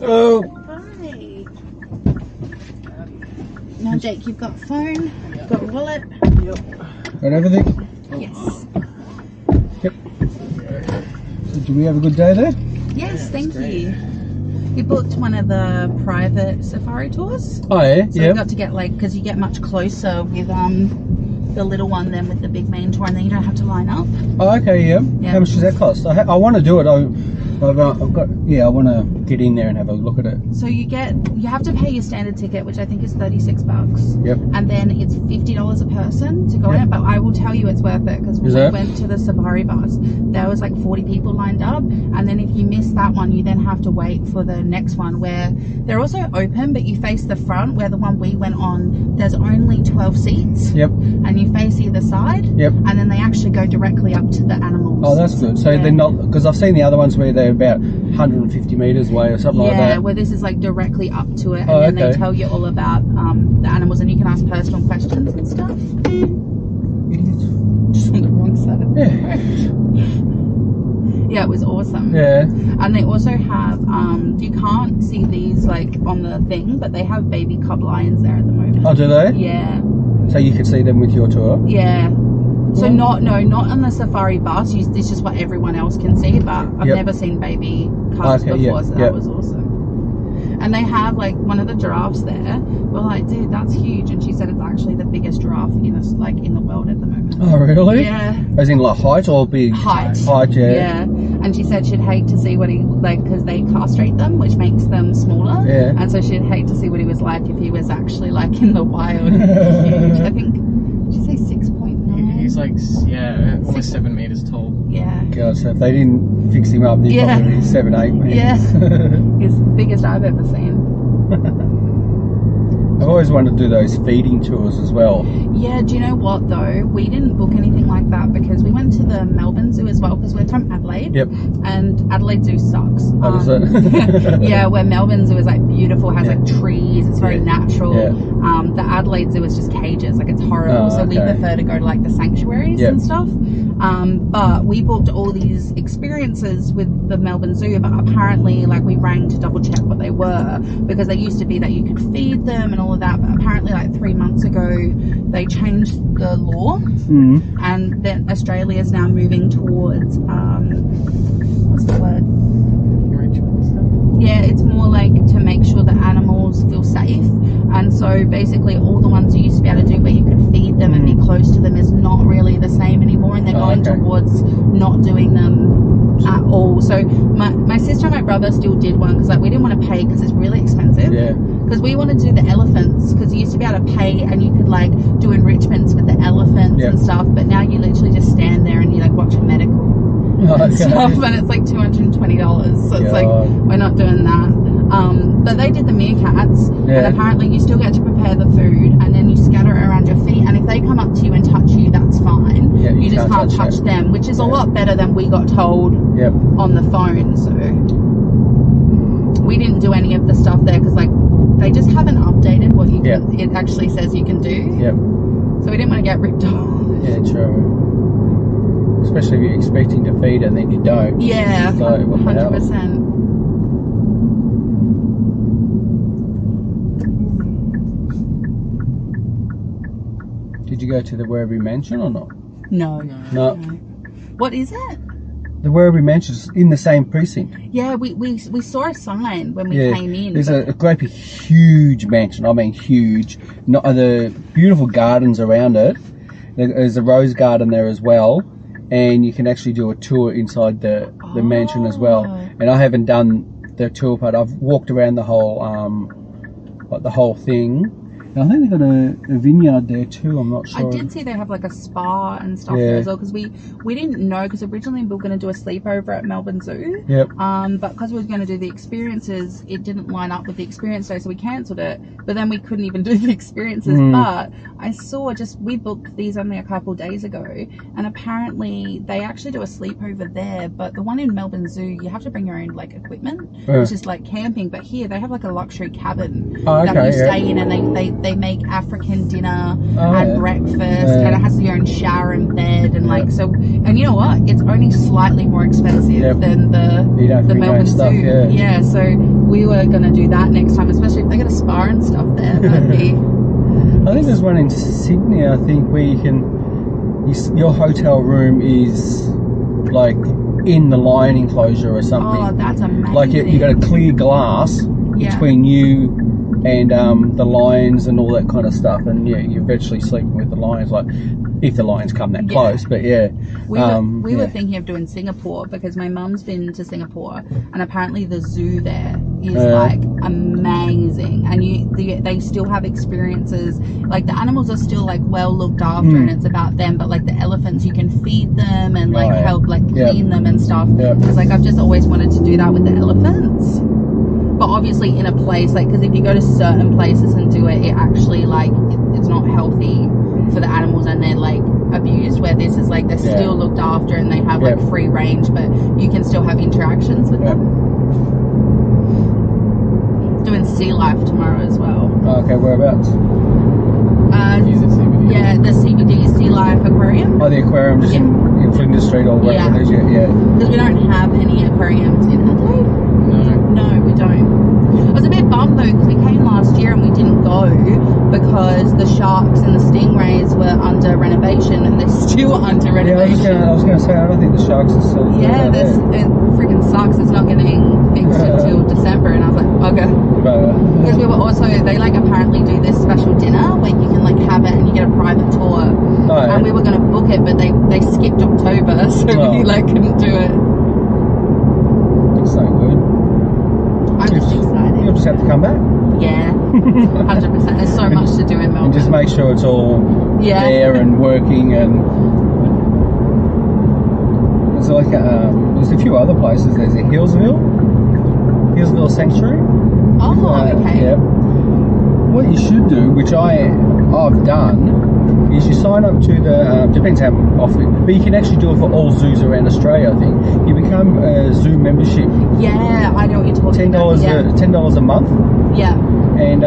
Oh. Hi. Now, Jake, you've got a phone, you've got a wallet. Yep. Got everything? Yes. Yep. So, do we have a good day there? Yes, thank you. We booked one of the private safari tours. Oh yeah, So we got to get because you get much closer with the little one than with the big main tour, and then you don't have to line up. Oh, okay, yeah. How much does that cost? I want to do it. I want to get in there and have a look at it. So you have to pay your standard ticket, which I think is $36. Yep. And then it's $50 a person to go in it. But I will tell you it's worth it, because when we went to the safari bus, there was like 40 people lined up, and then if you miss that one, you then have to wait for the next one, where they're also open, but you face the front. Where the one we went on, there's only 12 seats. Yep. And you face either side. Yep. And then they actually go directly up to the animals. Oh, that's good. So they're not, because I've seen the other ones where they're about 150 meters away or something like that. Yeah, where this is like directly up to it, and then they tell you all about the animals, and you can ask personal questions and stuff. Just on the wrong side of the road. Yeah, it was awesome. Yeah. And they also have, you can't see these like on the thing, but they have baby cub lions there at the moment. Oh, do they? Yeah. So you could see them with your tour? Yeah. So not on the safari bus. This is just what everyone else can see, but I've never seen baby cubs before, so that was awesome. And they have like one of the giraffes there. We're like, dude, that's huge. And she said it's actually the biggest giraffe in the world at the moment. Oh, really? Yeah. As in like height or big? Height. Height, yeah. Yeah. And she said she'd hate to see what he because they castrate them, which makes them smaller. Yeah. And so she'd hate to see what he was like if he was actually like in the wild. Huge. I think. Did you say 6.9? He's like, almost 7 meters tall. Yeah. God, so if they didn't fix him up, he'd probably be 7, 8 meters. Yeah. He's the biggest I've ever seen. I've always wanted to do those feeding tours as well. Yeah, do you know what though? We didn't book anything like that because we went to the Melbourne Zoo as well, because we're from Adelaide. Yep. And Adelaide Zoo sucks. Oh, does it? Yeah, where Melbourne Zoo is like beautiful, has like trees, it's very natural. Yeah. The Adelaide Zoo is just cages, like it's horrible. So we prefer to go to like the sanctuaries and stuff. But we booked all these experiences with the Melbourne Zoo, but apparently like we rang to double check what they were, because they used to be that you could feed them and all of that, but apparently like 3 months ago they changed the law, and then Australia is now moving towards what's the word? Yeah, it's more like to make sure that animals feel safe. And so basically all the ones you used to be able to do where you could feed them and be close to them is not really the same anymore, and they're going towards not doing them at all. So my sister and my brother still did one, because like we didn't want to pay because it's really expensive. Yeah. Because we wanted to do the elephants, because you used to be able to pay and you could like do enrichments with the elephants and stuff, but now you literally just stand there and you like watch a medical stuff, and it's like $220. So it's like, we're not doing that. But they did the meerkats, and apparently you still get to prepare the food, and then you scatter it around your feet, and if they come up to you and touch you, that's fine. Yeah, you just can't touch them, which is a lot better than we got told on the phone. So we didn't do any of the stuff there, because like they just haven't updated what you can, it actually says you can do. Yep. So we didn't want to get ripped off. Yeah, true. Especially if you're expecting to feed and then you don't. Yeah, so 100%. Did you go to the Werribee Mansion or not? No. What is it? The Werribee Mansion is in the same precinct. Yeah, we saw a sign when we came in. There's a great big huge mansion. I mean huge. The beautiful gardens around it. There's a rose garden there as well. And you can actually do a tour inside the mansion as well. And I haven't done the tour part. I've walked around the whole thing. And I think they've got a vineyard there too. I'm not sure. I did see they have like a spa and stuff there as well, because we didn't know, because originally we were going to do a sleepover at Melbourne Zoo. Yep. But because we were going to do the experiences, it didn't line up with the experience day, so we cancelled it. But then we couldn't even do the experiences. But I saw we booked these only a couple days ago, and apparently they actually do a sleepover there. But the one in Melbourne Zoo, you have to bring your own like equipment, which is like camping. But here they have like a luxury cabin that you stay in, and they make African dinner Oh, and yeah. breakfast, Yeah. and it has your own shower and bed, and Yeah. like so. And you know what? It's only slightly more expensive Yep. than You don't the bring your own Melbourne stuff, Zoo. yeah. So we were gonna do that next time, especially if they got a spa and stuff there. That'd be. I think there's one in Sydney, I think, where you can, your hotel room is like in the lion enclosure or something. Oh, that's amazing. Like you got a clear glass Yeah. between you and the lions and all that kind of stuff, and yeah, you're virtually sleeping with the lions, like if the lions come that Yeah. close. But yeah, We yeah. were thinking of doing Singapore because my mum's been to Singapore, and apparently the zoo there is like amazing, and they still have experiences. Like the animals are still like well looked after, and it's about them. But like the elephants, you can feed them and like help like clean them and stuff. Because like I've just always wanted to do that with the elephants. But obviously in a place like, because if you go to certain places and do it, it actually like it's not healthy for the animals, and they're like abused. Where this is like they're still looked after and they have like free range, but you can still have interactions with them. Doing sea life tomorrow as well. Okay, whereabouts? Is it CBD? Yeah, the CBD Sea Life Aquarium. Oh, the aquarium just in Flinders Street or wherever it is. Yeah. Because we don't have any aquariums in Adelaide. No. No, we don't. I was a bit bummed though because we came last year and we didn't go because the sharks and the stingrays were under renovation, and they're still under renovation. I was going to say, I don't think the sharks are still Yeah, there. it freaking sucks. It's not getting fixed until December, and I was like, okay. Because we were also, they like apparently do this special dinner where you can like have it and you get a private tour. And we were going to book it, but they skipped October, so we like couldn't do it. It's so good. I'm just excited. You'll just have to come back. Yeah, 100%. There's so much to do in Melbourne. And just make sure it's all there and working, and there's like there's a few other places. There's a Hillsville Sanctuary. Oh, okay. Yeah. What you should do, which I've done, is you sign up to the depends how often, but you can actually do it for all zoos around Australia. I think you become a zoo membership. Yeah, I know what you're talking about. $10 a month. Yeah. And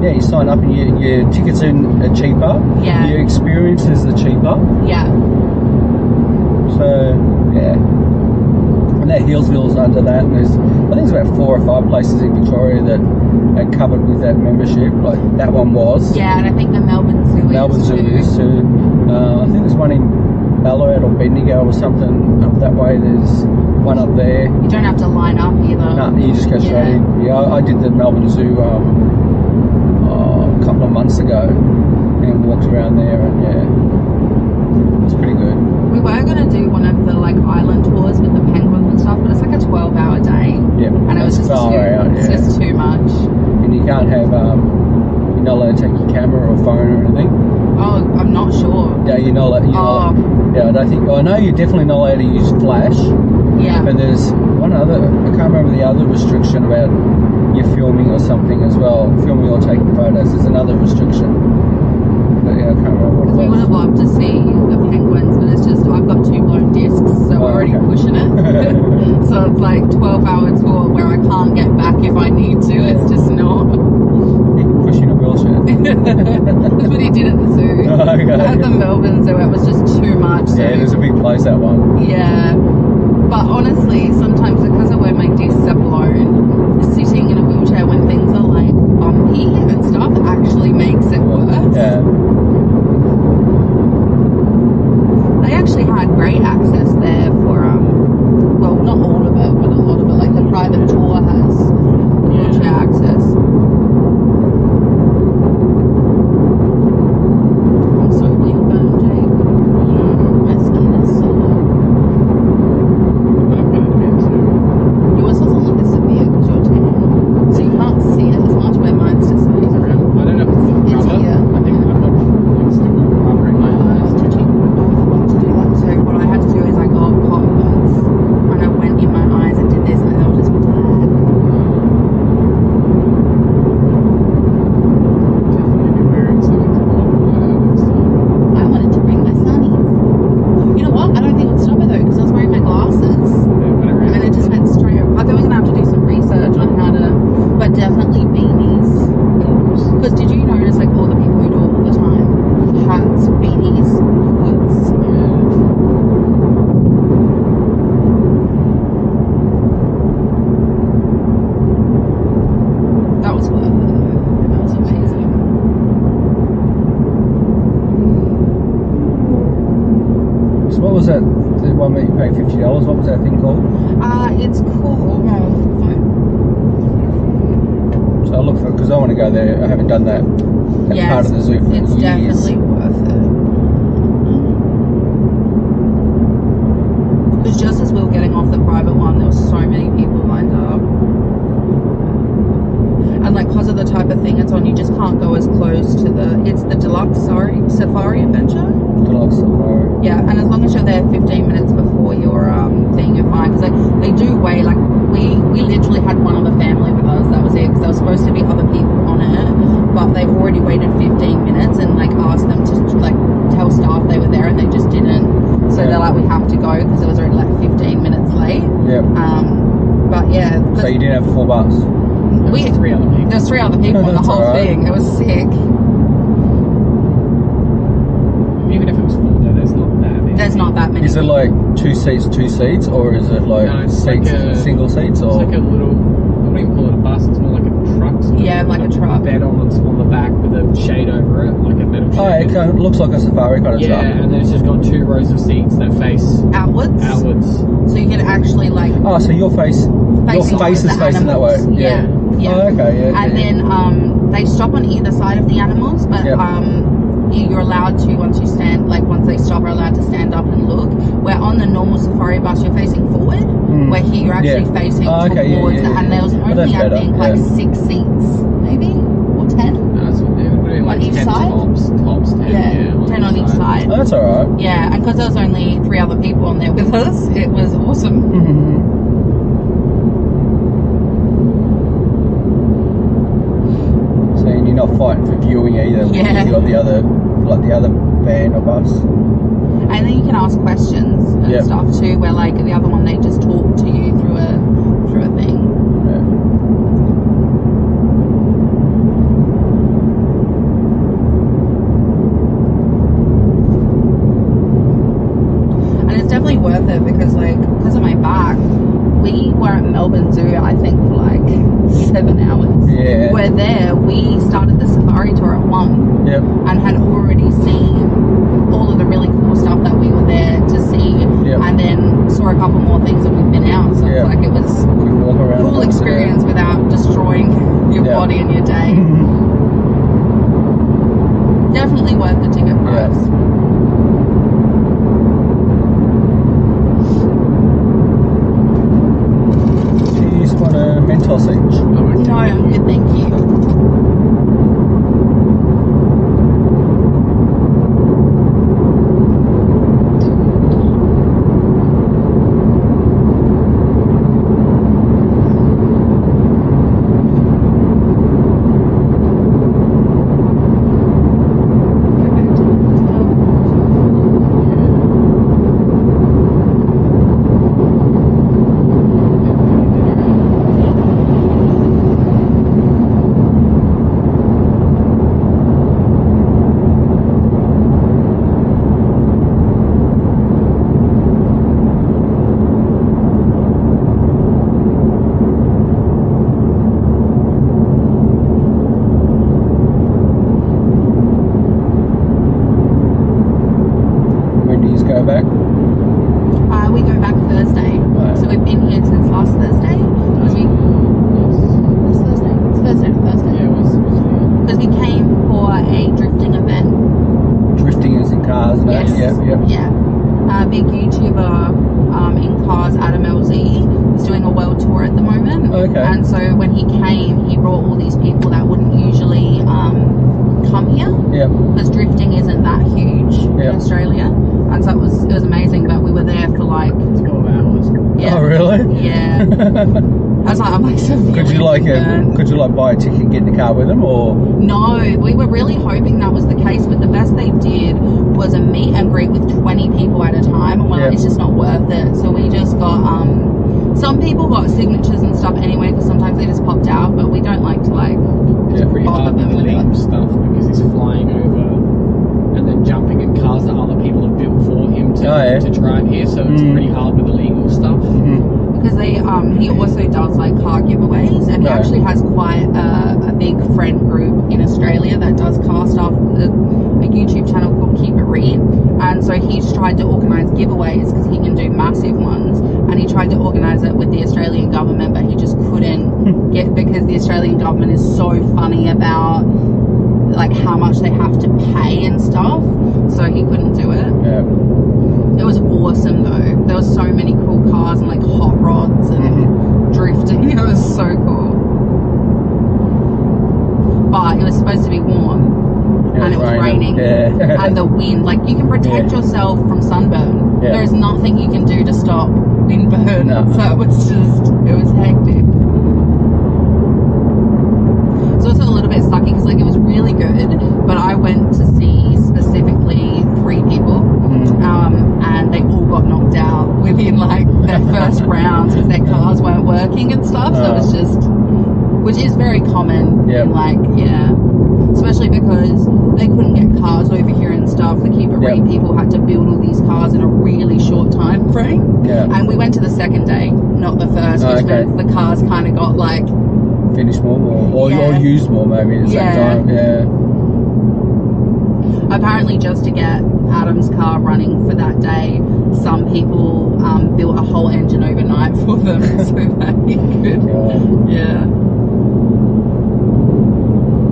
you sign up, and your tickets are cheaper. Yeah. Your experiences are cheaper. Yeah. So and that Hillsville's under that, and I think there's about 4 or 5 places in Victoria that are covered with that membership. Like that one was. Yeah, and I think the Melbourne Zoo is too. I think there's one in Ballarat or Bendigo or something up that way. There's one up there. You don't have to line up either. No, you just go straight in. Yeah, I did the Melbourne Zoo a couple of months ago and walked around there, and it's pretty good. We were going to do one of the like island tours with the penguins and stuff, but it's like a 12-hour day. Yeah, and it was just it's just too much. And you can't have you're not allowed to take your camera or phone or anything. Oh, I'm not sure. Yeah, you're not allowed. Yeah, I don't think. I know you're definitely not allowed to use flash. Yeah. But there's one other. I can't remember the other restriction about you filming or something as well. Filming or taking photos. There's another restriction. But yeah, I can't remember what it was. We would have loved to see the penguins, but it's just I've got 2 blown discs, so we're already pushing it. So it's like 12-hour tour where I can't get back if I need to. It's just not. You can push in a wheelchair. That's what he did at the zoo. Okay. At the Melbourne Zoo, it was just too much. So Yeah, there's a big place, that one. yeah. But honestly, sometimes because of where my discs are blown, sitting in a wheelchair when things are like bumpy and stuff actually makes it worse. Yeah. They actually had great access there for, well, not all of it, but a lot of it. Like the private tour has wheelchair access. I'm so windburned, Jake. My skin is sore. Yours doesn't look as severe because you're tan. So you can't see it as much, where mine's just like, I don't know if it's It's here. I think I'm still covering my eyes. stitching. I forgot to do that. So what I had to do is I got cotton buds and I went in my eyes and did this, and they were just black. pay $50. What was that thing called? It's cool. So I'll look for it because I want to go there. I haven't done that as part of the zoo for it's years. definitely worth it. Because just as we were getting off the private one, there was so many people lined up. And like, because of the type of thing it's on, you just can't go as close to it's the deluxe, safari adventure. Deluxe safari. Yeah, and as long as you're there 15 minutes before your thing, you're fine. Because they do weigh, like, we literally had one other family with us, that was it, because there was supposed to be other people on it, but they've already waited 15 minutes and like asked them to like tell staff they were there, and they just didn't. So they're like, we have to go because it was already like 15 minutes late. Yeah. But yeah. So you didn't have 4 bus? There's 3 other people. There's 3 other people on the whole thing. It was sick. Even if it was full, there's not that many. There's not that many. Is it like 2 seats, or is it like No, it's seats, like single seats, or? It's like a little, I wouldn't even call it a bus, it's more like a truck. Yeah, like a truck. Bed on the back with a shade over it, like a metal shade. Oh, it kind of looks like a safari kind of Yeah, truck. and then it's just got 2 rows of seats that face outwards. outwards. So you can actually like. Oh, so your face is facing that way. Yeah. Yeah. Oh, okay. Yeah. And then they stop on either side of the animals, but you're allowed to, once they stop, are allowed to stand up and look. Where on the normal safari bus you're facing forward, where here you're actually facing towards and there was only I think like 6 seats maybe, or 10 That's what they were doing, like on each 10 side. tops 10, Yeah, 10 on each side. Oh, that's alright. Yeah, and because there was only 3 other people on there with us, it was awesome. So you're not fighting for viewing either. Yeah. You got the other van or bus. And then you can ask questions and stuff too, where like the other one, they just talk to you through a thing. Yeah. And it's definitely worth it because of my back, we were at Melbourne Zoo I think for like 7 hours. Yeah. Where there we started the safari tour at 1. Yep. And had already seen all of the really cool stuff that we were there to see. Yep. And then saw a couple more things that we've been out. So it's like it was a Quick walk around. cool experience without destroying your body and your day. Definitely worth the ticket price. Do you just want a Mentos each? No, I'm good, thank you. Go back? We go back Thursday. Right. So we've been here since last Thursday. Because we It's Thursday. It's Thursday to Thursday. Yeah, it was Because we came for a drifting event. Drifting is in cars, no? Yes. Yeah. Big YouTuber in cars, Adam LZ, is doing a world tour at the moment. Okay. And so when he came, he brought all these people that wouldn't usually come here. Yeah. Because drifting isn't that huge in Australia. And so it was amazing, but we were there for like 12 hours. Yeah. Oh, really? Yeah. I'm like severely Could you buy a ticket and get in the car with them, or? No, we were really hoping that was the case, but the best they did was a meet and greet with 20 people at a time, and we're like, it's just not worth it. So we just got some people got signatures and stuff anyway, because sometimes they just popped out, but we don't like to It's pretty bother hard them with with legal it. stuff because he's flying over and then jumping in cars that other people have built for him to drive here, so it's pretty hard with the legal stuff. Because they he also does like car giveaways, and he actually has quite a big friend group in Australia that does car stuff. A YouTube channel called Keep It Read, and so he's tried to organise giveaways because he can do massive ones, and he tried to organise it with the Australian government, but he just couldn't get, because the Australian government is so funny about like how much they have to pay and stuff, so he couldn't do it. It was awesome though. There was so many cool cars and like hot rods and drifting. It was so cool. But it was supposed to be warm, and it was raining, and the wind. Like, you can protect yourself from sunburn. There is nothing you can do to stop windburn. So it was hectic. It's also a little bit sucky because like it was really good, but I went to see specifically 3 people, and they all got knocked out within like their first rounds because their cars weren't working and stuff. So it was just, which is very common in like, especially because they couldn't get cars over here and stuff. The Keep It Read people had to build all these cars in a really short time frame. And we went to the second day, not the first, which meant the cars kind of got like finished more or used more maybe at the same time. Apparently, just to get Adam's car running for that day, some people built a whole engine overnight for them so that he could.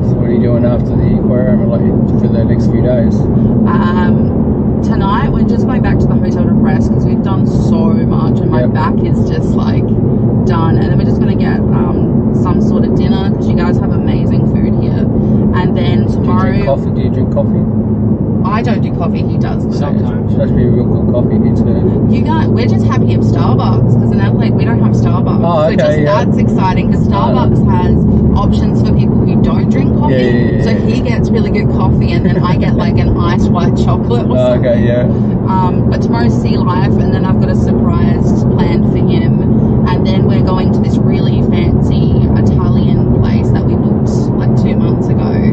So what are you doing after the aquarium, like for the next few days? Tonight we're just going back to the hotel to rest because we've done so much and my back is just like done, and then we're just going to get some sort of dinner because you guys have amazing food here, and then tomorrow. Do you drink coffee? I don't do coffee, he does. Sometimes. It's supposed to be a real good coffee. It's good. You guys, we're just happy at Starbucks because in Adelaide we don't have Starbucks. So just that's exciting because Starbucks has options for people who don't drink coffee. So he gets really good coffee, and then I get like an iced white chocolate or something. But tomorrow's sea life, and then I've got a surprise planned for him, and then we're going to this really fancy Italian place that we booked like 2 months ago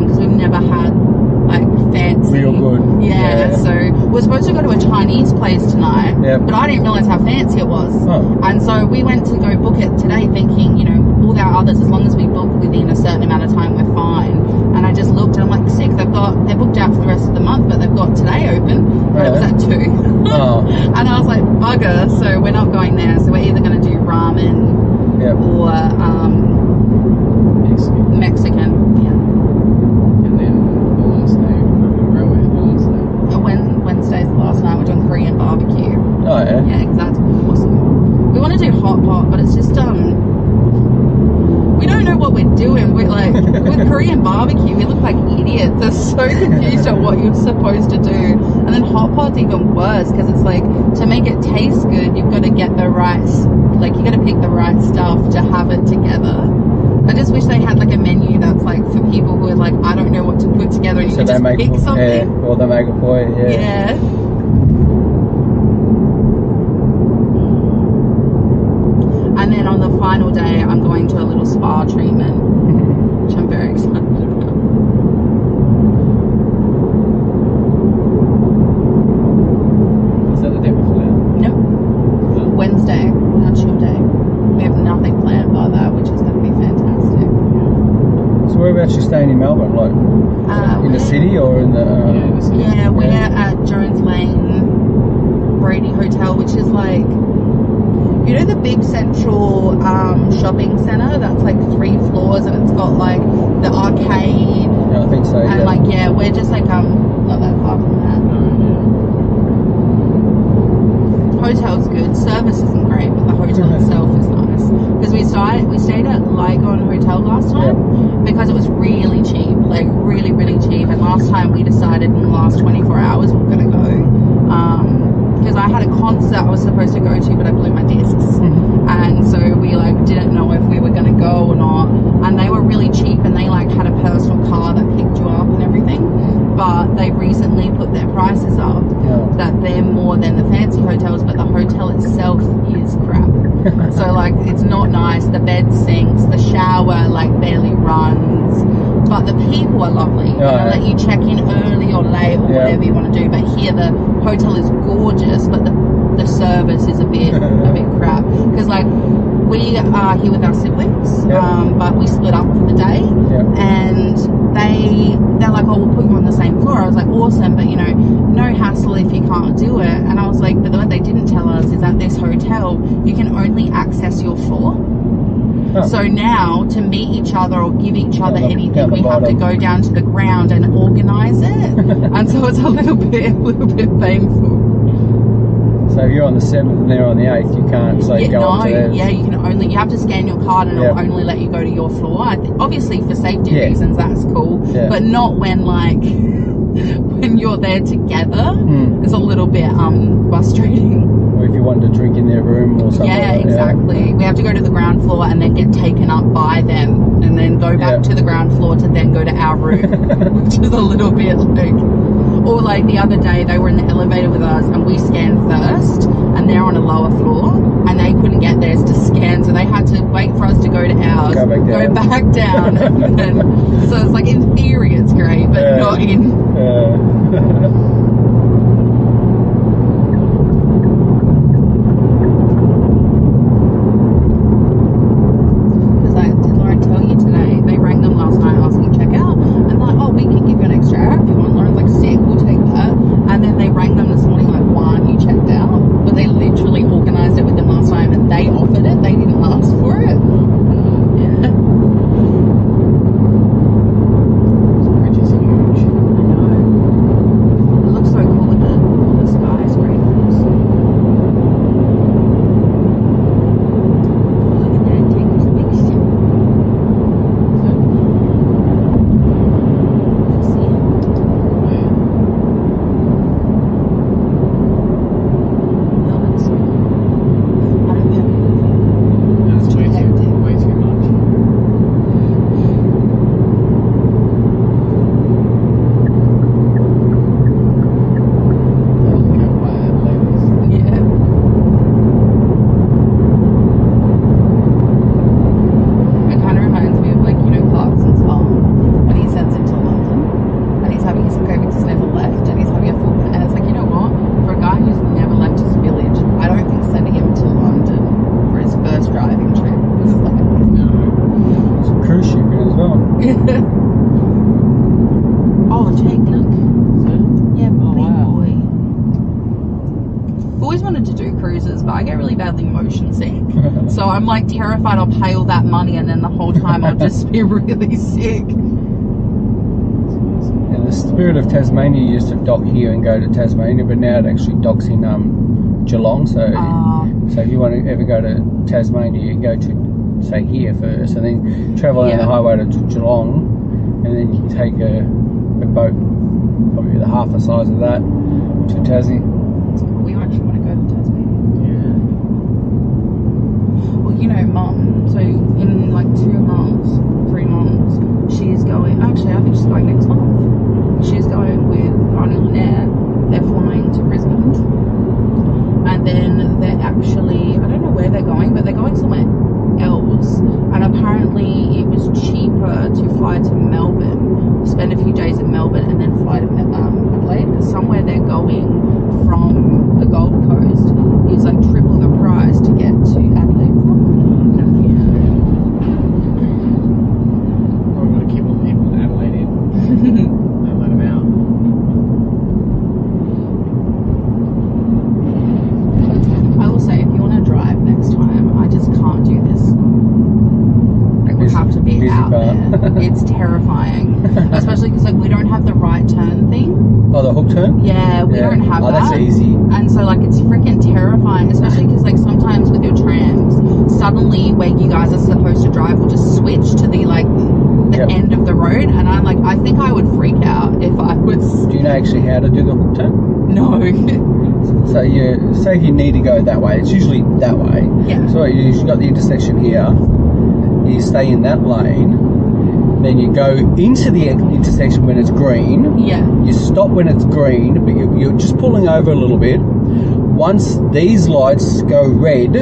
because we've never had like fancy. Real good. So we're supposed to go to a Chinese place tonight, but I didn't realise how fancy it was. And so we went to go book it today thinking, you know, all our others, as long as we book within a certain amount of time, we're fine. And I just looked and I'm like, sick, they're booked out for the rest of the month, but they've got today open, but it was at 2. And I was like, bugger, so we're not going there. So we're either going to do ramen or Mexican. Wednesday's the last night. We're doing Korean barbecue. Because that's awesome. We want to do hot pot, but it's just we don't know what we're doing. We're like, with Korean barbecue, we look like idiots. They're so confused at what you're supposed to do. And then hot pot's even worse because it's like, to make it taste good, you've got to get the right, like you got to pick the right stuff to have it together. I just wish they had like a menu that's like for people who are like, I don't know what to put together, and you can just pick something. Or they make it for you. And then on the final day, I'm going to a little spa treatment, which I'm very excited about. Is that the day before? Nope. Wednesday, our chill day. We have nothing planned by that, which is going to be fantastic. So whereabouts you staying in Melbourne? Like in the city or in the? The city. We're at Jones Lane Brady Hotel, which is like, you know, the big central shopping centre that's like 3 floors, and it's got like the arcade. Yeah, I think so. And like, we're just like not that far from that. Hotel's good. Service isn't great, but the hotel itself is nice. Because we stayed at Lygon Hotel last time because it was really cheap, like really, really cheap. And last time we decided in the last 24 hours we were going to go. Because I had a concert I was supposed to go to, but I blew my discs. And so we like didn't know if we were going to go or not. And they were really cheap, and they like had a personal car that picked you up and everything. But they recently put their prices up that they're more than the fancy hotels, but the hotel itself is crap. So like, it's not nice. The bed sinks, the shower like barely runs, but the people are lovely. They'll let you check in early or late or whatever you want to do. But here the hotel is gorgeous, but the the service is a bit crap. Because like we are here with our siblings, but we split up for the day, and they're like, oh, we'll put you on the same floor. I was like, awesome, but you know, no hassle if you can't do it. And I was like, but what they didn't tell us is at this hotel you can only access your floor. So now to meet each other or give each other anything, we have to go down to the ground and organise it, and so it's a little bit painful. So if you're on the 7th and they're on the 8th, you can't go on to theirs. Yeah, you have to scan your card and it'll only let you go to your floor. Obviously for safety reasons, that's cool, but not when like when you're there together. It's a little bit frustrating. Or if you want to drink in their room or something. Yeah, exactly. We have to go to the ground floor and then get taken up by them, and then go back to the ground floor to then go to our room, which is a little bit like. Or like the other day, they were in the elevator with us and we scanned first, and they're on a lower floor and they couldn't get theirs to scan, so they had to wait for us to go to ours, go back down, and then, so it's like in theory it's great, but not in. Because like, did Lauren tell you today? They rang them last night asking checkout, and like, oh, we can give you an extra hour if you want. Lauren's like, sick, we'll take that. And then they rang them this morning like, why aren't you checked out? But they literally organised it with them last time and they offered it, they didn't ask for it. Yeah. This bridge is huge. I know. It looks so cool with the skyscrapers. Look at that, take this big sip. See it? Melbourne's small. I don't have That's way too much. Yeah. It kind of reminds me of, like, you know, Clarkson's mom when he sends him to London and he's having his COVID, he's never left, and he's having a full, and it's like, you know what, for a guy who's never left his village, I don't think sending him to London for his first driving trip is like, It's a cruise shipping as well. oh, Jake, look. Yeah, Oh, big wow. boy. I've always wanted to do cruises, but I get really badly motion sick. So I'm like terrified I'll pay all that money and then the whole time I'll just be really sick. And the Spirit of Tasmania used to dock here and go to Tasmania, but now it actually docks in Geelong. So so if you want to ever go to Tasmania, you go to, say, here first, and then travel on the highway to Geelong, and then you can take a boat, probably the half the size of that, to Tassie. We actually want to go to Tasmania. Yeah. Well, you know, Mum, so in like 2 months, 3 months, she's going, actually I think she's going next month. She's going with Arnie Lynette. They're flying to Brisbane. And then they're actually, I don't know where they're going, but they're going somewhere else. And apparently it was cheaper to fly to Melbourne, spend a few days in Melbourne, and then fly to Adelaide. Because somewhere they're going from the Gold Coast is like triple the price to get to Adelaide from. We're going to keep all the people in Adelaide in. Don't let them out. I will say, if you want to drive next time, I just can't do this. Like, we have to be out there. It's terrifying, especially because like we don't have the right turn thing. Oh, the hook turn? Yeah, we don't have that. That's easy. And so like it's freaking terrifying, especially because like sometimes with your trams, suddenly where you guys are supposed to drive will just switch to the like the end of the road, and I'm like, I think I would freak out if I was. Do you know actually how to do the hook turn? No. So you say if you need to go that way, it's usually that way. Yeah. So you've got the intersection here. You stay in that lane. Then you go into the intersection when it's green. Yeah. You stop when it's green, but you're just pulling over a little bit. Once these lights go red,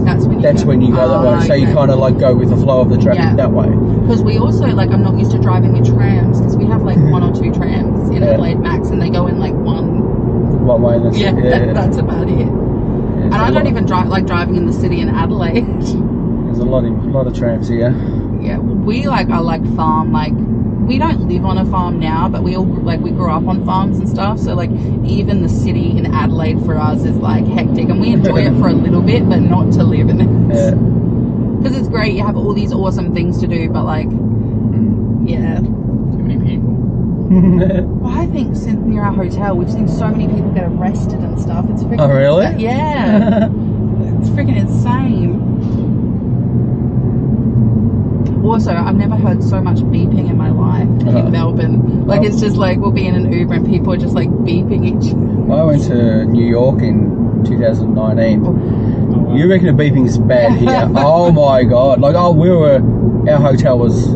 that's when you go that way. So you kind of like go with the flow of the traffic that way. Because we also, like, I'm not used to driving with trams, because we have like 1 or 2 trams in Adelaide Max, and they go in like one way. That's about it. And I don't even like driving in the city in Adelaide. There's a lot of trams here. Yeah, we like are like farm, like we don't live on a farm now, but we grew up on farms and stuff. So like even the city in Adelaide for us is like hectic, and we enjoy it for a little bit, but not to live in it. Yeah. Because it's great, you have all these awesome things to do, but like, yeah. Too many people. Well, I think since near our hotel, we've seen so many people get arrested and stuff. It's freaking. Oh really? Yeah. It's freaking insane. Also, I've never heard so much beeping in my life in Melbourne. Like, it's just like we'll be in an Uber and people are just like beeping each other. I went to New York in 2019. Oh, wow. You reckon the beeping's bad here? Oh my god! Like, our hotel was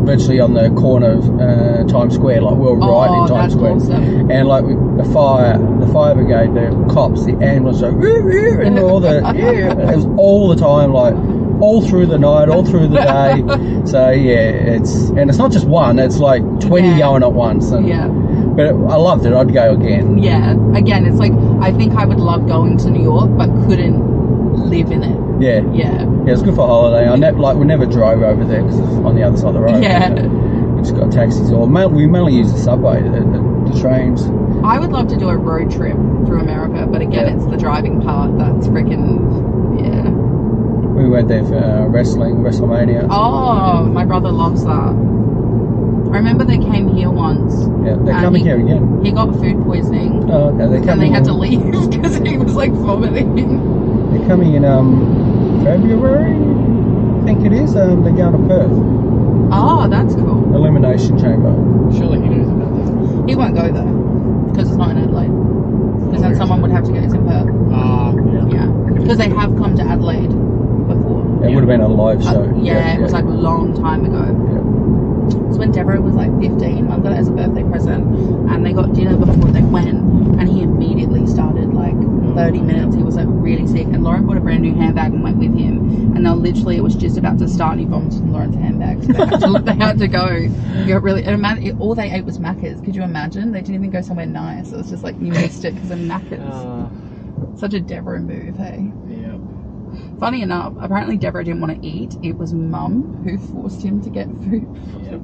virtually on the corner of Times Square. Like, we were right in Times Square. Awesome. And like the fire brigade, the cops, the ambulance, and all the it was all the time, like. All through the night, all through the day. So yeah, it's not just one. It's like 20 going at once. And, yeah. But I loved it. I'd go again. Yeah. Again, it's like I think I would love going to New York, but couldn't live in it. Yeah. Yeah. Yeah, it's good for holiday. We never drove over there because it's on the other side of the road. Yeah. We just got taxis, or we mainly use the subway, the trains. I would love to do a road trip through America, but again, it's the driving part that's freaking yeah. We went there for wrestling, WrestleMania. Oh, my brother loves that. I remember they came here once. Yeah, they're coming here again. He got food poisoning. Oh, okay. They're coming. And they had to leave because he was like vomiting. They're coming in February, I think it is. They're going to Perth. Oh, that's cool. Elimination Chamber. Surely he knows about that. He won't go though because it's not in Adelaide. Because then someone would have to go to Perth. Yeah. Because they have come to Adelaide before. It would have been a live show. It was like a long time ago. Yeah. So when Deborah was like 15, I got it as a birthday present, and they got dinner before they went, and he immediately started like 30 minutes. He was like really sick, and Lauren bought a brand new handbag and went with him, and then literally it was just about to start, and he vomited in Lauren's handbag. So they had to go. He got really, and all they ate was Macca's. Could you imagine? They didn't even go somewhere nice. It was just like you missed it because of Macca's. Such a Deborah move, hey? Yeah. Funny enough, apparently Deborah didn't want to eat. It was Mum who forced him to get food. Yep.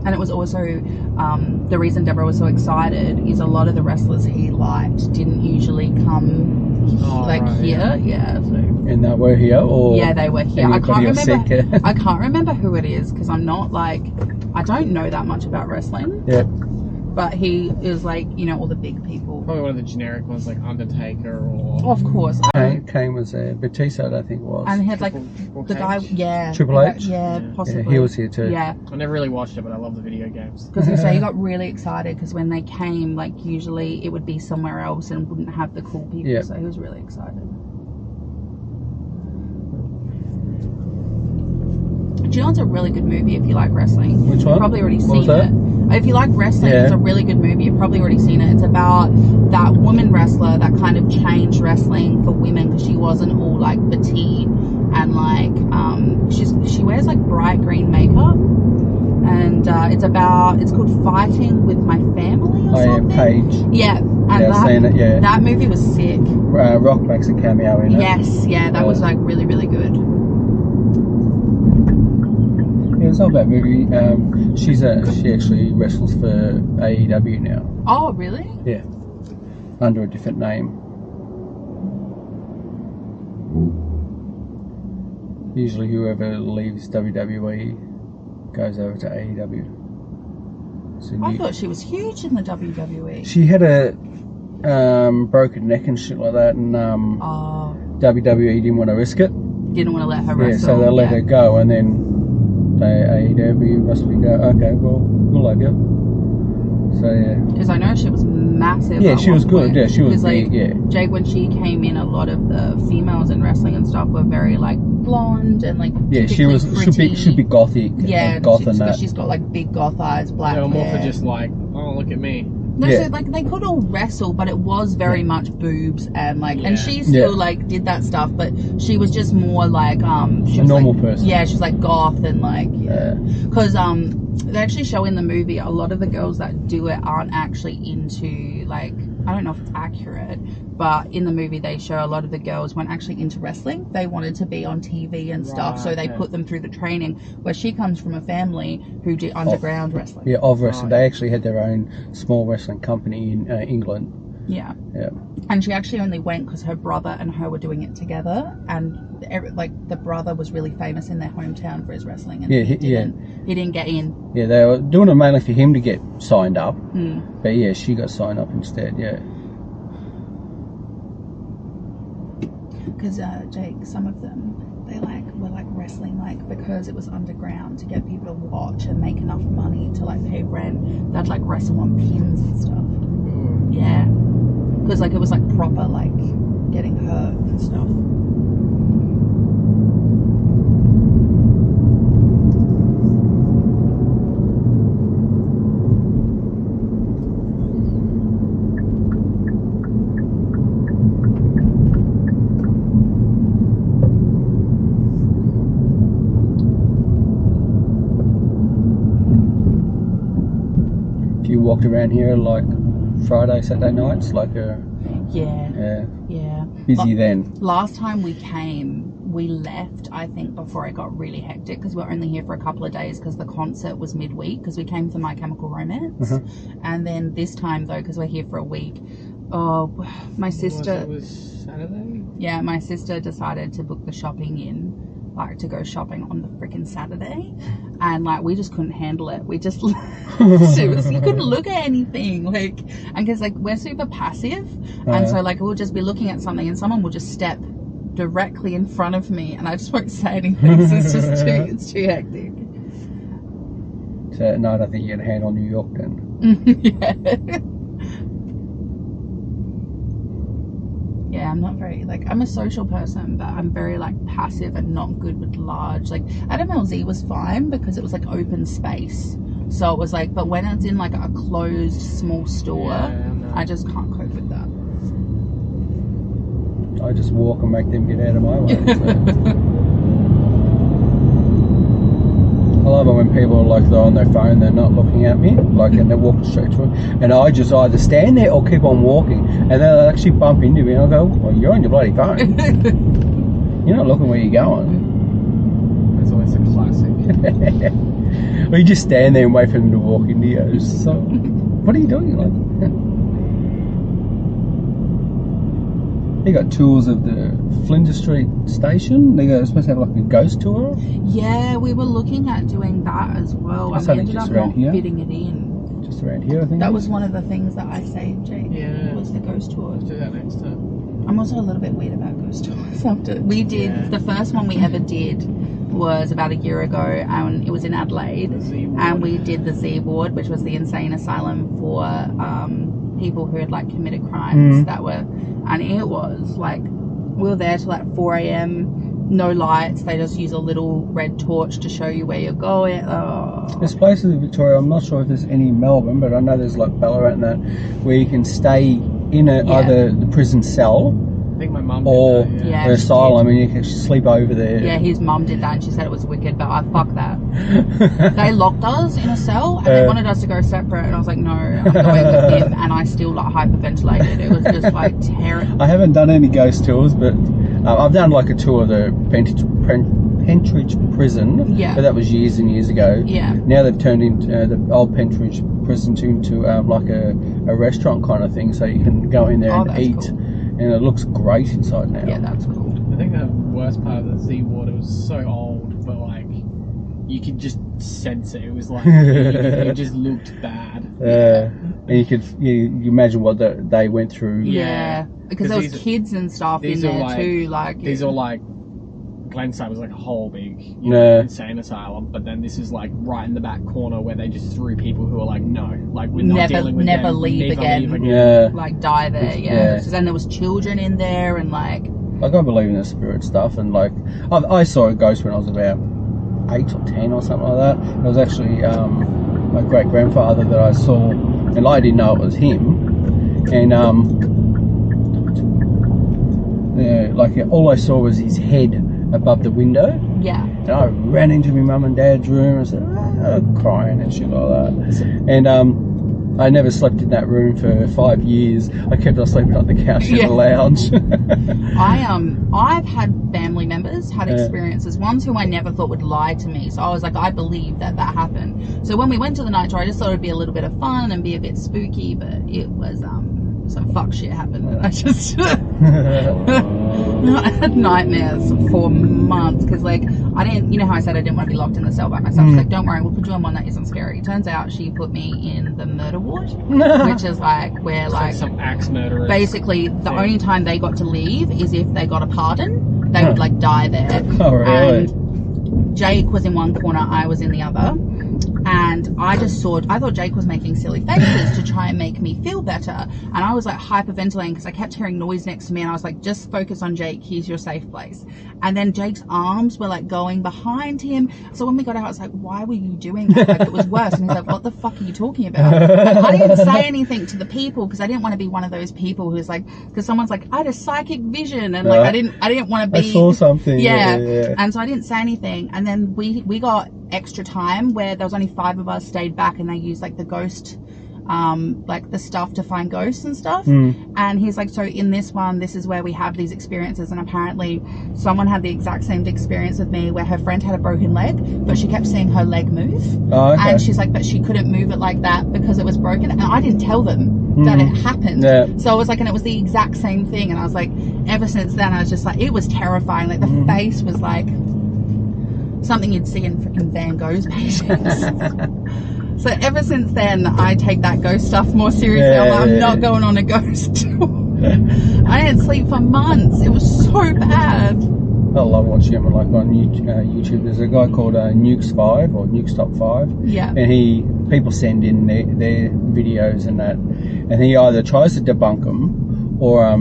And it was also the reason Deborah was so excited is a lot of the wrestlers he liked didn't usually come here. Yeah. So. And they were here, or yeah, they were here. I can't remember. I can't remember who it is because I'm not like I don't know that much about wrestling. Yeah. But he is like, you know, all the big people. Probably one of the generic ones like Undertaker or... Oh, of course. Kane was there. Batista, I think, was. And he had like Triple the guy, yeah. Triple H? Yeah, possibly. Yeah, he was here too. Yeah. I never really watched it, but I love the video games. Because he got really excited because when they came, like usually it would be somewhere else and wouldn't have the cool people. Yeah. So he was really excited. Do you know it's a really good movie if you like wrestling? Which one? You've probably already What was seen that? it. If you like wrestling, it's a really good movie. You've probably already seen it. It's about that woman wrestler that kind of changed wrestling for women because she wasn't all like petite and like she wears like bright green makeup, and it's called Fighting with My Family or something. Paige. Yeah, and I've seen it. Yeah. that movie was sick. Rock makes a cameo in it. Yes, yeah, that was like really, really good. Yeah, it's not a bad movie. She actually wrestles for AEW now. Oh, really? Yeah, under a different name. Usually, whoever leaves WWE goes over to AEW. So I thought she was huge in the WWE. she had a broken neck and shit like that, and WWE didn't want to risk it. Didn't want to let her wrestle. Yeah, so they let her go, and then AEW must be go. Okay, well, we'll have you. So yeah. Because I know she was massive. Yeah, at she was one good. point. Yeah, she was like, big. Yeah. Jake, when she came in, a lot of the females in wrestling and stuff were very like blonde and like Yeah, she was. Should be gothic. Yeah, goth and that. she's got like big goth eyes, black Yeah, I'm more hair. for just like, oh, look at me. Yeah. So, like, they could all wrestle, but it was very much boobs and like, and she Yeah. still like did that stuff, but she was just more like she A was normal like, person. Yeah, she was like goth and like Yeah. because they actually show in the movie a lot of the girls that do it aren't actually into like, I don't know if it's accurate, but in the movie they show a lot of the girls weren't actually into wrestling. They wanted to be on TV and stuff, so they put them through the training. Where she comes from a family who did underground wrestling. Yeah, of wrestling. They actually had their own small wrestling company in England. Yeah. Yeah. And she actually only went because her brother and her were doing it together, and like the brother was really famous in their hometown for his wrestling, and he didn't get in. Yeah, they were doing it mainly for him to get signed up, Mm. but yeah, she got signed up instead. Yeah. Because Jake, some of them were wrestling because it was underground to get people to watch and make enough money to like pay rent. They'd like wrestle on pins and stuff. Yeah, because like it was like proper like getting hurt and stuff. If you walked around here like Friday, Saturday nights, like busy then. Last time we came, we left, I think, before it got really hectic because we were only here for a couple of days because the concert was midweek because we came for My Chemical Romance. And then this time, though, because we're here for a week, my sister... It was Saturday? Yeah, my sister decided to book the shopping in, like, to go shopping on the freaking Saturday. And, like, we just couldn't handle it. We just... seriously, you couldn't look at anything. Like, and because, like, we're super passive. And so, like, we'll just be looking at something and someone will just step directly in front of me and I just won't say anything. So it's just too hectic. So, no, I don't think you can handle New York then. Yeah. Yeah, I'm not very, like, I'm a social person, but I'm very, like, passive and not good with large. Like, at MLZ was fine because it was, like, open space. So it was, like, but when it's in, like, a closed, small store, I just can't cope with that. I just walk and make them get out of my way. So. I love it when people are like they're on their phone, they're not looking at me, like, and they're walking straight through, and I just either stand there or keep on walking, and then they'll actually bump into me, and I'll go, well, you're on your bloody phone. You're not looking where you're going. That's always a classic. Well, you just stand there and wait for them to walk into you. It's just like, what are you doing? Like, they got tours of the Flinders Street station. They're supposed to have like a ghost tour. Yeah, we were looking at doing that as well, and we ended up not fitting it in. Just around here, I think. That was one of the things that I saved, Jake. Yeah. Was the ghost tour. Let's do that next time. I'm also a little bit weird about ghost tours. We did the first one we ever did was about a year ago, and it was in Adelaide, and we did the Z ward, which was the insane asylum for people who had like committed crimes that were, and it was like we were there till like 4 a.m. no lights, they just use a little red torch to show you where you're going. There's places in Victoria, I'm not sure if there's any in Melbourne, but I know there's like Ballarat and that, where you can stay in either the prison cell I think my mum or did that, the asylum, and you can sleep over there. Yeah, his mum did that and she said it was wicked, but I fuck that. They locked us in a cell and they wanted us to go separate, and I was like, no, I'm going with him, and I still like hyperventilated. It was just like terrible. I haven't done any ghost tours, but I've done like a tour of the Pentridge prison, but that was years and years ago. Yeah. Now they've turned into the old Pentridge prison into like a restaurant kind of thing, so you can go in there and eat. Cool. And it looks great inside now. Yeah, that's cool. I think the worst part of the Z ward, it was so old, but like you could just sense it. It was like it just looked bad. And you could you imagine what they went through. Yeah, because there was kids and stuff in there too. Like these are like Glenside was like a whole big insane asylum, but then this is like right in the back corner where they just threw people who are like, no, like we're not dealing with never them, leave again. Yeah, like die there. Yeah. And there was children in there, and like I believe in the spirit stuff, and like I saw a ghost when I was about 8 or 10 or something like that. It was actually my great grandfather that I saw and I didn't know it was him. And like all I saw was his head above the window. Yeah. And I ran into my mum and dad's room and said, crying and shit like that. And I never slept in that room for 5 years. I kept on sleeping on the couch in the lounge. I've had family members had experiences, ones who I never thought would lie to me. So I was like, I believe that happened. So when we went to the night tour, I just thought it'd be a little bit of fun and be a bit spooky, but it was some fuck shit happened, and I just I had nightmares for months because, like, I didn't, you know how I said I didn't want to be locked in the cell by myself. She's like, don't worry, we'll put you on one that isn't scary. Turns out she put me in the murder ward, which is like where like some axe murderers. Basically, the only time they got to leave is if they got a pardon. They would like die there. Oh, really? And Jake was in one corner, I was in the other. And I thought Jake was making silly faces to try and make me feel better. And I was like hyperventilating because I kept hearing noise next to me. And I was like, just focus on Jake. Here's your safe place. And then Jake's arms were like going behind him. So when we got out, I was like, why were you doing that? Like, it was worse. And he's like, what the fuck are you talking about? And I didn't say anything to the people because I didn't want to be one of those people who's like, because someone's like, I had a psychic vision. And like, I didn't want to be. I saw something. Yeah. And so I didn't say anything. And then we got extra time where there was only 5 of us stayed back, and they used like the ghost like the stuff to find ghosts and stuff. And he's like, so in this one, this is where we have these experiences. And apparently someone had the exact same experience with me where her friend had a broken leg, but she kept seeing her leg move. And she's like, but she couldn't move it like that because it was broken. And I didn't tell them that it happened. So I was like, and it was the exact same thing. And I was like, ever since then I was just like, it was terrifying. Like the face was like something you'd see in freaking Van Gogh's paintings. So ever since then, I take that ghost stuff more seriously. I'm not going on a ghost tour. I didn't sleep for months. It was so bad. I love watching him like on YouTube. There's a guy called Nukes 5 or Nukes Top 5. Yeah. And people send in their videos and that, and he either tries to debunk them or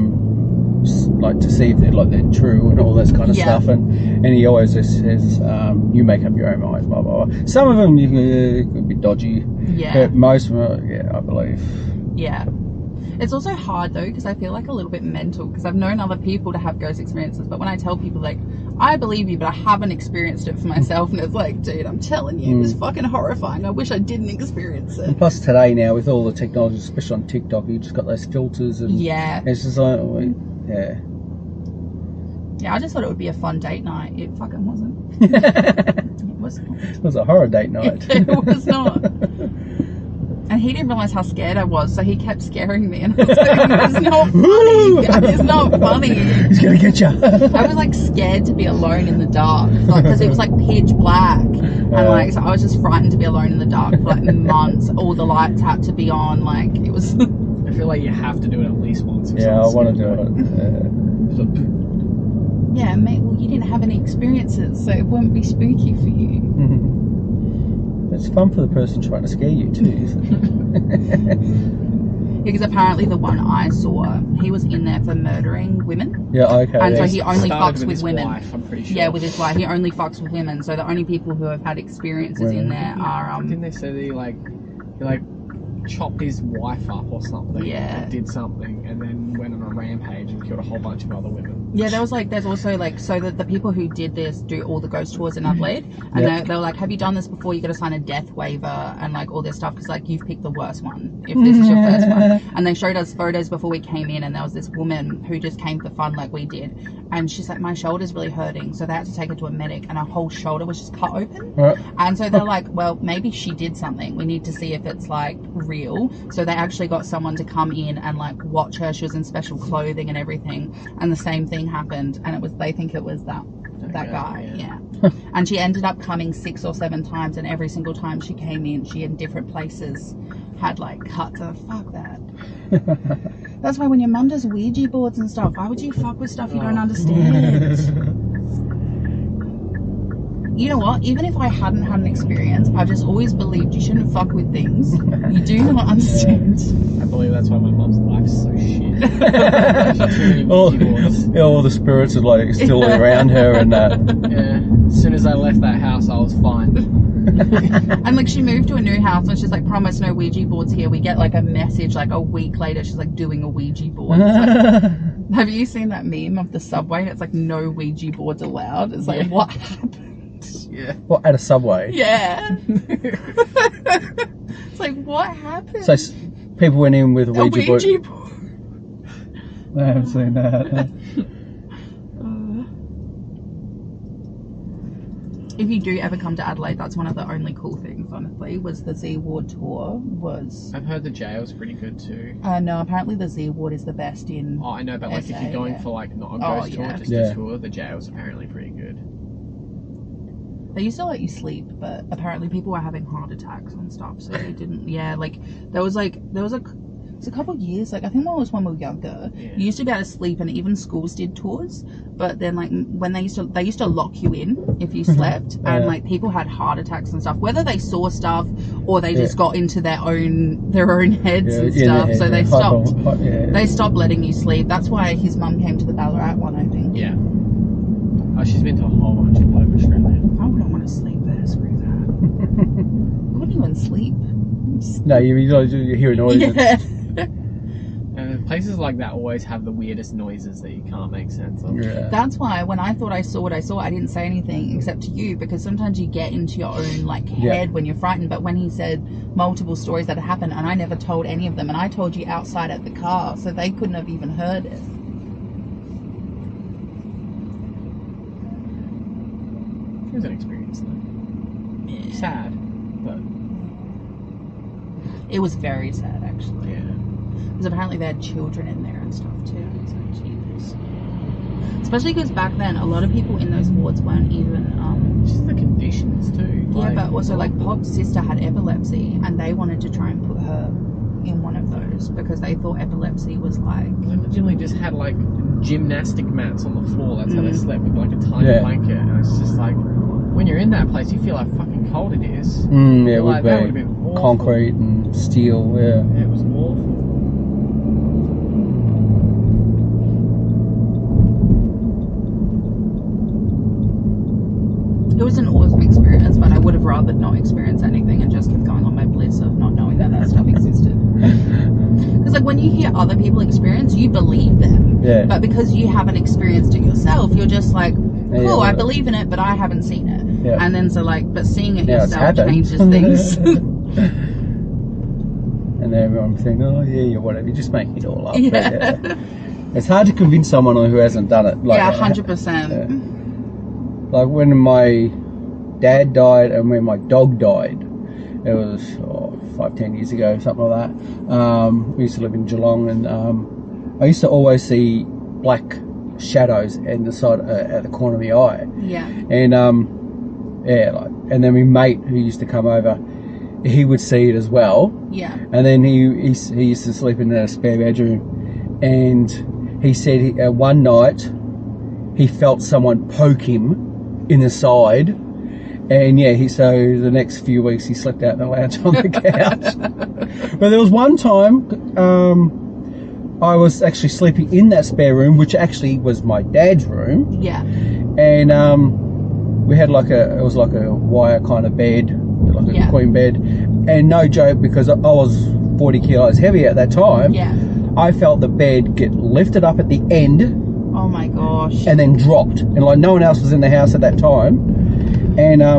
like to see if they're true and all this kind of stuff, and he always just says you make up your own mind, blah blah blah. Some of them could be dodgy, but most of them I believe. It's also hard though because I feel like a little bit mental because I've known other people to have ghost experiences, but when I tell people like I believe you but I haven't experienced it for myself, and it's like, dude, I'm telling you, it was fucking horrifying. I wish I didn't experience it. And plus today now with all the technology, especially on TikTok, you just got those filters and it's just like I just thought it would be a fun date night. It fucking wasn't. It was not. It was a horror date night. It was not. And he didn't realise how scared I was, so he kept scaring me. And I was like, it's not funny. It's not funny. He's going to get you. I was like scared to be alone in the dark. Because it was like pitch black. And like, so I was just frightened to be alone in the dark for like months. All the lights had to be on. Like, it was... I feel like you have to do it at least once. I want to do it. Yeah, mate, well, you didn't have any experiences, so it wouldn't be spooky for you. It's fun for the person trying to scare you, too. Because apparently the one I saw, he was in there for murdering women. Yeah, okay. And so he only fucks with women. Wife, I'm pretty sure. Yeah, with his wife. He only fucks with women. So the only people who have had experiences in there are... Didn't they say that he chopped his wife up or something? Yeah. Or did something and then went on a rampage and killed a whole bunch of other women. Yeah, there's also like, so that the people who did this do all the ghost tours in Adelaide, and they were like, have you done this before? You got to sign a death waiver and like all this stuff because like you've picked the worst one if this is your first one. And they showed us photos before we came in, and there was this woman who just came for fun like we did, and she's like, my shoulder's really hurting, so they had to take her to a medic, and her whole shoulder was just cut open. And so they're like, well, maybe she did something. We need to see if it's like real. So they actually got someone to come in and like watch her. She was in special clothing and everything, and the same thing happened, and they think it was that guy. And she ended up coming 6 or 7 times, and every single time she came in, she in different places had like cuts. Fuck that. That's why when your mum does Ouija boards and stuff, why would you fuck with stuff you don't understand? you know what? Even if I hadn't had an experience, I've just always believed you shouldn't fuck with things you do not understand. I believe that's why my mum's life is so shit. Too many Ouija boards. All the spirits are like still around her and Yeah. As soon as I left that house, I was fine. And like she moved to a new house and she's like, promise no Ouija boards here. We get like a message like a week later, she's like doing a Ouija board. Like, have you seen that meme of the subway? It's like no Ouija boards allowed. It's like, what happened? Yeah. what, at a subway? Yeah. It's like, what happened? So people went in with a a Ouija board. board. I haven't seen that. If you do ever come to Adelaide, that's one of the only cool things, honestly, was the Z Ward tour was... I've heard the jail's pretty good too. No, apparently the Z Ward is the best in... Oh, I know, but like if SA, you're going yeah. for like not a ghost tour, just Yeah. a tour, the jail's apparently pretty good. They used to let you sleep, but apparently people were having heart attacks and stuff, so they didn't... Yeah, like, there was a couple of years, like I think when we were younger, Yeah. you used to be able to sleep, and even schools did tours, but then like when they used to lock you in if you slept, and like people had heart attacks and stuff, whether they saw stuff or they just got into their own heads and stuff, so they stopped they stopped letting you sleep. That's why his mum came to the Ballarat one, I think. Yeah. Oh, she's been to a whole bunch of over Australia. I wouldn't want to sleep there, screw that. I wouldn't even sleep. No, you hear noises. Yeah. Places like that always have the weirdest noises that you can't make sense of. Yeah. That's why when I thought I saw what I saw, I didn't say anything except to you, because sometimes you get into your own like head when you're frightened. But when he said multiple stories that had happened, and I never told any of them, and I told you outside at the car, so they couldn't have even heard it. It was an experience though. Yeah. Sad, but It was very sad, actually. yeah. Because apparently they had children in there and stuff too. So, Jesus. Especially because back then, a lot of people in those wards weren't even... Just the conditions too. yeah, but also like Pop's sister had epilepsy, and they wanted to try and put her in one of those because they thought epilepsy was like... They legitimately just had like gymnastic mats on the floor. That's how they slept, with like a tiny blanket. And it's just like, when you're in that place, you feel how fucking cold it is. Yeah, it Like, that would would've be been awful. concrete and steel. Yeah. Yeah, it was awful. It was an awesome experience, but I would have rather not experienced anything and just kept going on my bliss of not knowing that stuff existed. Because like when you hear other people experience, you believe them. Yeah. But because you haven't experienced it yourself, you're just like, cool, Yeah, I believe in it, but I haven't seen it. Yeah. And then so like, but seeing it Now it's yourself happened. changes things. And then everyone thinking, oh yeah, whatever, you're just making it all up. But, Yeah. It's hard to convince someone who hasn't done it. Like, Yeah, 100%. Like when my dad died and when my dog died, it was 5-10 years ago, something like that. We used to live in Geelong, and I used to always see black shadows in the side at the corner of my eye. Yeah. And and then my mate who used to come over, he would see it as well. Yeah. And then he used to sleep in a spare bedroom, and he said one night he felt someone poke him in the side, and so the next few weeks he slept out in the lounge on the couch. But there was one time I was actually sleeping in that spare room, which actually was my dad's room. Yeah. And we had it was like a wire kind of bed, like a queen bed. And no joke, because I was 40 kilos heavy at that time, I felt the bed get lifted up at the end. Oh my gosh. And then dropped. And like no one else was in the house at that time. And I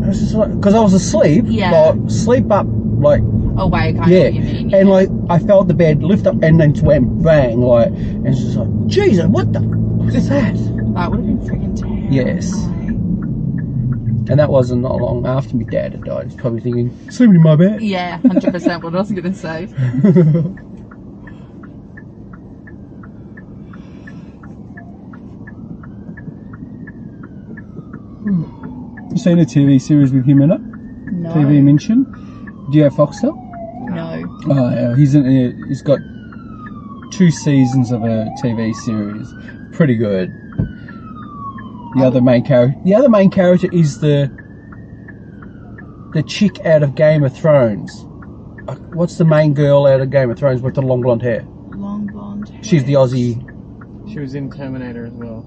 was just like, because I was asleep, like sleep up, like away, kind of what you mean. And like I felt the bed lift up and then just went bang, like, and it's just like, Jesus, what the fuck is that? That would have been freaking terrible. Yes. And that wasn't not long after my dad had died. He's probably thinking, sleeping in my bed. Yeah, 100% what I was gonna say. You seen a TV series with him in it? No. TV mention? Do you have Foxtel? No. Oh yeah, he's got 2 seasons of a TV series. Pretty good. The other main character. The other main character is the chick out of Game of Thrones. What's the main girl out of Game of Thrones with the long blonde hair? Long blonde hair. She's the Aussie. She was in Terminator as well.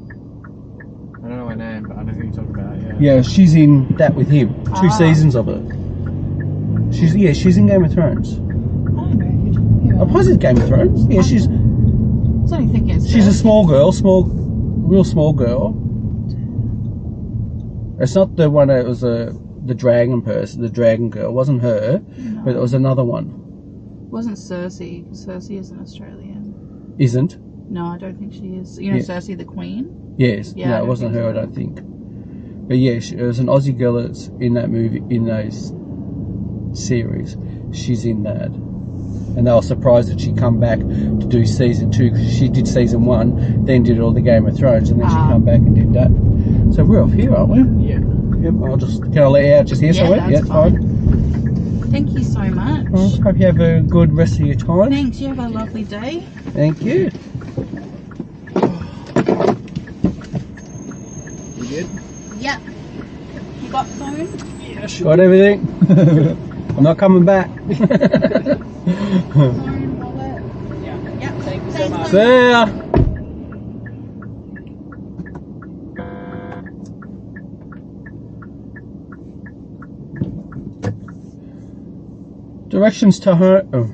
I don't know her name, but I know who you're talking about. Yeah. Yeah, she's in that with him. 2 seasons of it. She's in Game of Thrones. I don't know who you're talking about. I suppose it's Game of Thrones. Yeah, I was only thinking it's she's a Cersei. small girl, real small girl. It's not the one that was the dragon person, the dragon girl. It wasn't her, No. but it was another one. Wasn't Cersei. Cersei is an Australian. Isn't? No, I don't think she is. You know Cersei the Queen? Yes. Yeah, I No, it don't wasn't think her, I so. don't think. But yeah, it was an Aussie girl that's in that movie, in those series. She's in that. And they were surprised that she come back to do season 2 because she did season 1, then did all the Game of Thrones, and then she come back and did that. So we're off here, aren't we? Yeah. Yep, can I let you out just here somewhere? That's Yeah, fine. Thank you so much. Well, hope you have a good rest of your time. Thanks. You have a lovely day. Thank you. You good? Yep. You got phone? Yeah, sure. Got everything? I'm not coming back. Phone, wallet? Yeah. Yep. Thank you so Thanks, much. bye. See ya. Directions to home. Oh.